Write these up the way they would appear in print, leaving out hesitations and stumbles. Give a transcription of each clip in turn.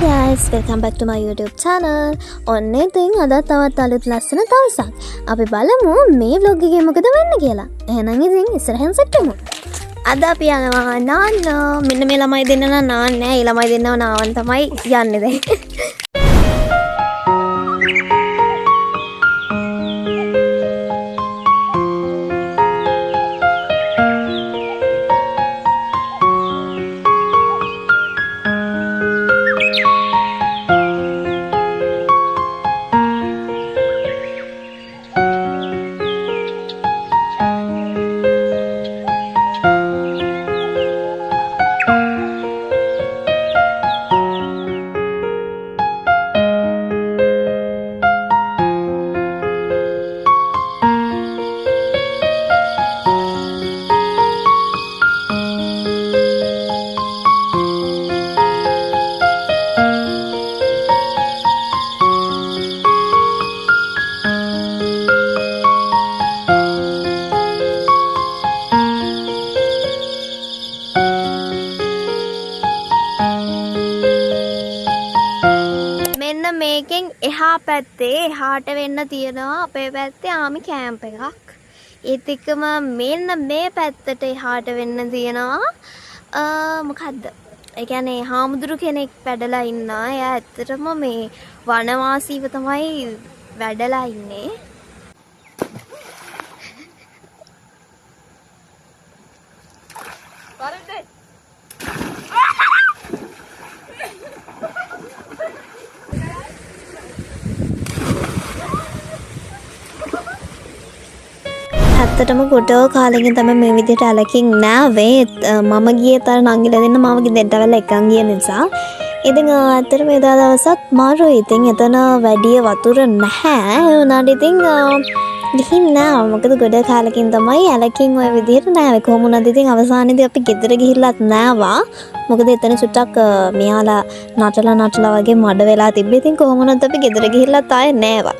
guys, welcome back to my YouTube channel. ඔන්න ඉතින් අද තවත් අලුත් ලස්සන දවසක්. අපි බලමු මේ vlog එකේ මොකද වෙන්නේ කියලා. එහෙනම් ඉතින් ඉස්සරහෙන් සෙට් වෙමු. අද අපි යනවා නාන්න. මෙන්න මේ ළමයි දෙන්න නාන්න නෑ. ඒ ළමයි දෙන්නව නාවන් තමයි යන්නේ දැන්. මේකෙන් එහා පැත්තේ එහාට වෙන්න තියෙනවා අපේ පැත්තේ ආමි කැම්ප් එකක්. ඒත් එක්කම මෙන්න මේ පැත්තට එහාට වෙන්න තියෙනවා මොකද්ද? ඒ කියන්නේ හාමුදුරු කෙනෙක් වැඩලා ඉන්නා. එයා ඇත්තටම මේ වනවාසීව තමයි වැඩලා ඉන්නේ. ඇත්තටම ගොඩ කාලෙකින් තමයි මේ විදිහට ඇලකින් නෑවේ. මම ගියේ තර නංගිලා දෙන්න මම දෙන්නවල එකන් ගිය නිසා. ඉතින් ඇත්තටම එදා දවසත් මාරුයි. ඉතින් එතන වැඩි වතුර නැහැ. ඒ වුණාට ඉතින් ගිහින් නෑ. මොකද ගොඩ කාලෙකින් තමයි ඇලකින් ওই විදිහට නෑවේ. කොහොම වුණත් ඉතින් අවසානයේදී අපි ගෙදර ගිහිල්ලත් නෑවා. මොකද එතන චුට්ටක් මෙයාලා නටලා වගේ මඩ වෙලා තිබ්බේ. ඉතින් කොහොම වුණත් අපි ගෙදර ගිහිල්ලත් ආයේ නෑවා.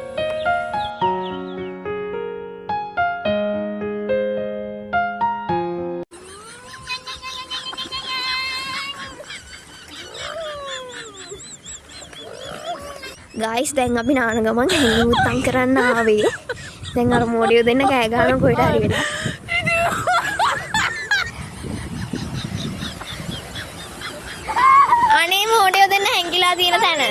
ගයිස් දැන් අපි නාන ගමන් හිමුත්තම් කරන්න ආවේ. දැන් අර මොඩියෝ දෙන්න කෑ ගහන කොහෙට හරි වෙලා. අනේ මොඩියෝ දෙන්න හැංගිලා තියෙන තැන.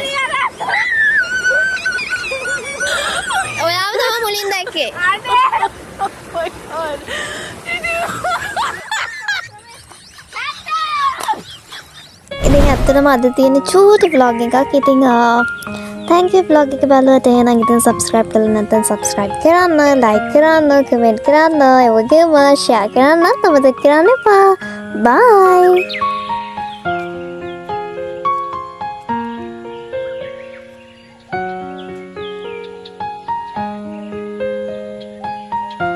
ඔයාව තමයි මුලින් දැක්කේ. ඉතින් ඇත්තටම අද තියෙන චූටි vlog එකක්. ඉතින් thank you vlog එක බලුවට. එහෙනම් ඉතින් subscribe කරලා නැත්නම් subscribe කරන්න, like කරන්න, comment කරන්න, ඒ වගේම share කරන්න අමතක කරන්න එපා. Bye.